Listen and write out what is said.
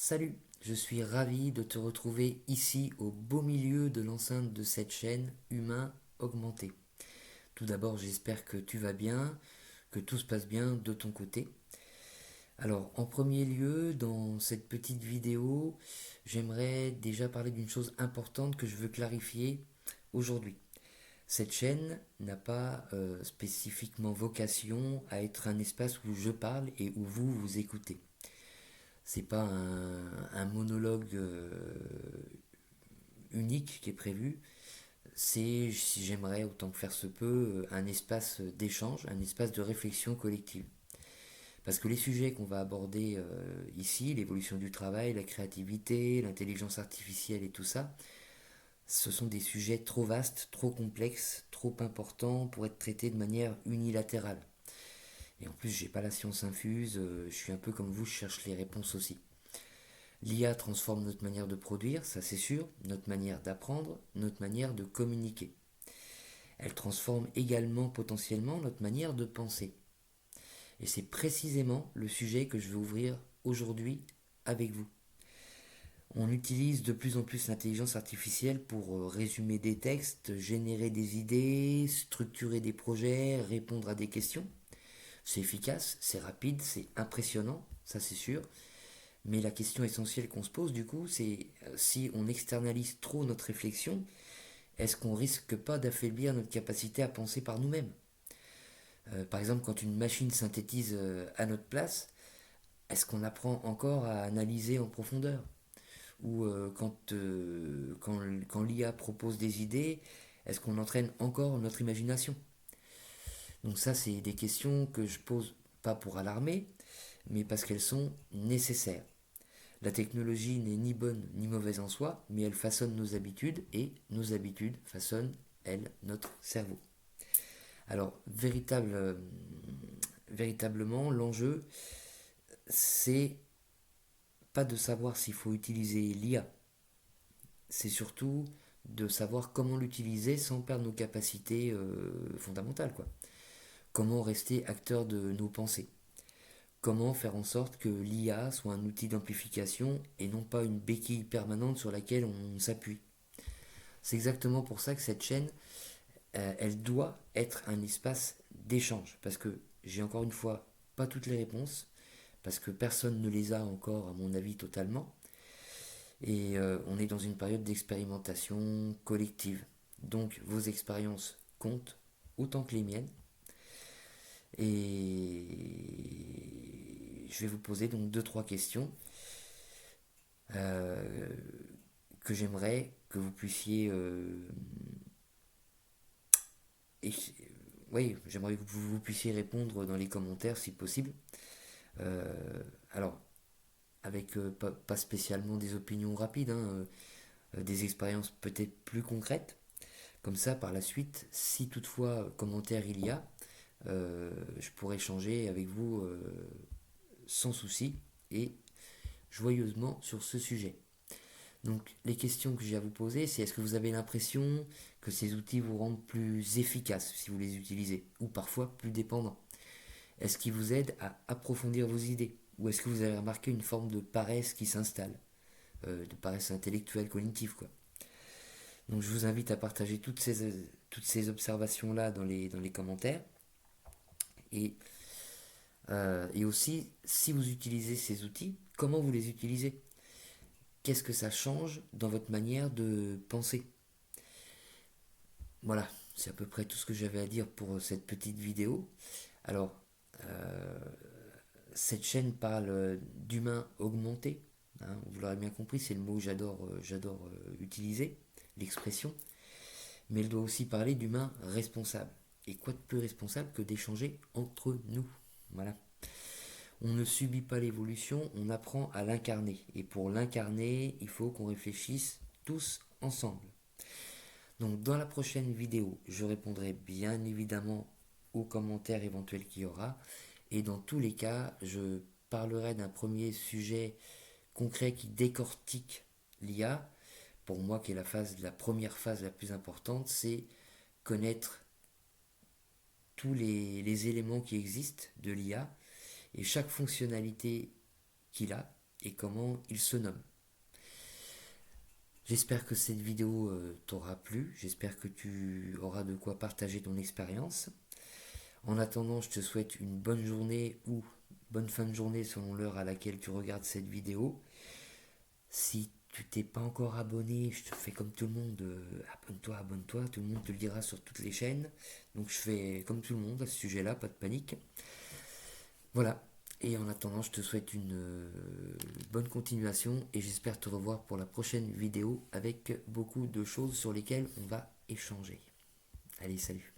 Salut, je suis ravi de te retrouver ici au beau milieu de l'enceinte de cette chaîne Humain Augmenté. Tout d'abord, j'espère que tu vas bien, que tout se passe bien de ton côté. Alors, en premier lieu, dans cette petite vidéo, j'aimerais déjà parler d'une chose importante que je veux clarifier aujourd'hui. Cette chaîne n'a pas spécifiquement vocation à être un espace où je parle et où vous écoutez. C'est pas un monologue unique qui est prévu. C'est, si j'aimerais autant que faire se peut, un espace d'échange, un espace de réflexion collective. Parce que les sujets qu'on va aborder ici, l'évolution du travail, la créativité, l'intelligence artificielle et tout ça, ce sont des sujets trop vastes, trop complexes, trop importants pour être traités de manière unilatérale. Et en plus, j'ai pas la science infuse, je suis un peu comme vous, je cherche les réponses aussi. L'IA transforme notre manière de produire, ça c'est sûr, notre manière d'apprendre, notre manière de communiquer. Elle transforme également potentiellement notre manière de penser. Et c'est précisément le sujet que je vais ouvrir aujourd'hui avec vous. On utilise de plus en plus l'intelligence artificielle pour résumer des textes, générer des idées, structurer des projets, répondre à des questions. C'est efficace, c'est rapide, c'est impressionnant, ça c'est sûr. Mais la question essentielle qu'on se pose du coup, c'est si on externalise trop notre réflexion, est-ce qu'on risque pas d'affaiblir notre capacité à penser par nous-mêmes? Par exemple, quand une machine synthétise à notre place, est-ce qu'on apprend encore à analyser en profondeur? Ou quand l'IA propose des idées, est-ce qu'on entraîne encore notre imagination? Donc ça, c'est des questions que je pose pas pour alarmer, mais parce qu'elles sont nécessaires. La technologie n'est ni bonne ni mauvaise en soi, mais elle façonne nos habitudes et nos habitudes façonnent, elles, notre cerveau. Alors, véritablement, l'enjeu, c'est pas de savoir s'il faut utiliser l'IA, c'est surtout de savoir comment l'utiliser sans perdre nos capacités fondamentales, quoi. Comment rester acteur de nos pensées. Comment faire en sorte que l'IA soit un outil d'amplification et non pas une béquille permanente sur laquelle on s'appuie. C'est exactement pour ça que cette chaîne, elle doit être un espace d'échange. Parce que j'ai encore une fois pas toutes les réponses, parce que personne ne les a encore, à mon avis, totalement. Et on est dans une période d'expérimentation collective. Donc vos expériences comptent autant que les miennes. Et je vais vous poser donc deux trois questions euh, que j'aimerais que vous puissiez et, oui, j'aimerais que vous puissiez répondre dans les commentaires si possible. Alors, avec pas spécialement des opinions rapides, hein, des expériences peut-être plus concrètes. Comme ça, par la suite, si toutefois commentaire il y a, je pourrais échanger avec vous sans souci et joyeusement sur ce sujet. Donc les questions que j'ai à vous poser, c'est est-ce que vous avez l'impression que ces outils vous rendent plus efficaces si vous les utilisez, ou parfois plus dépendants? Est-ce qu'ils vous aident à approfondir vos idées? Ou est-ce que vous avez remarqué une forme de paresse qui s'installe, de paresse intellectuelle, cognitive, quoi? Donc je vous invite à partager toutes ces observations-là dans les commentaires. Et, et aussi, si vous utilisez ces outils, comment vous les utilisez? Qu'est-ce que ça change dans votre manière de penser? Voilà, c'est à peu près tout ce que j'avais à dire pour cette petite vidéo. Alors, euh, cette chaîne parle d'humain augmenté. Hein, vous l'aurez bien compris, c'est le mot que j'adore utiliser, l'expression. Mais elle doit aussi parler d'humain responsable. Et quoi de plus responsable que d'échanger entre nous? Voilà. On ne subit pas l'évolution, on apprend à l'incarner. Et pour l'incarner, il faut qu'on réfléchisse tous ensemble. Donc dans la prochaine vidéo, je répondrai bien évidemment aux commentaires éventuels qu'il y aura. Et dans tous les cas, je parlerai d'un premier sujet concret qui décortique l'IA. Pour moi, qui est la première phase la plus importante, c'est connaître tous les éléments qui existent de l'IA et chaque fonctionnalité qu'il a et comment il se nomme. J'espère que cette vidéo t'aura plu, j'espère que tu auras de quoi partager ton expérience. En attendant, je te souhaite une bonne journée ou bonne fin de journée selon l'heure à laquelle tu regardes cette vidéo. Si tu t'es pas encore abonné, je te fais comme tout le monde, abonne-toi, abonne-toi, tout le monde te le dira sur toutes les chaînes. Donc je fais comme tout le monde à ce sujet-là, pas de panique. Voilà, et en attendant, je te souhaite une bonne continuation et j'espère te revoir pour la prochaine vidéo avec beaucoup de choses sur lesquelles on va échanger. Allez, salut!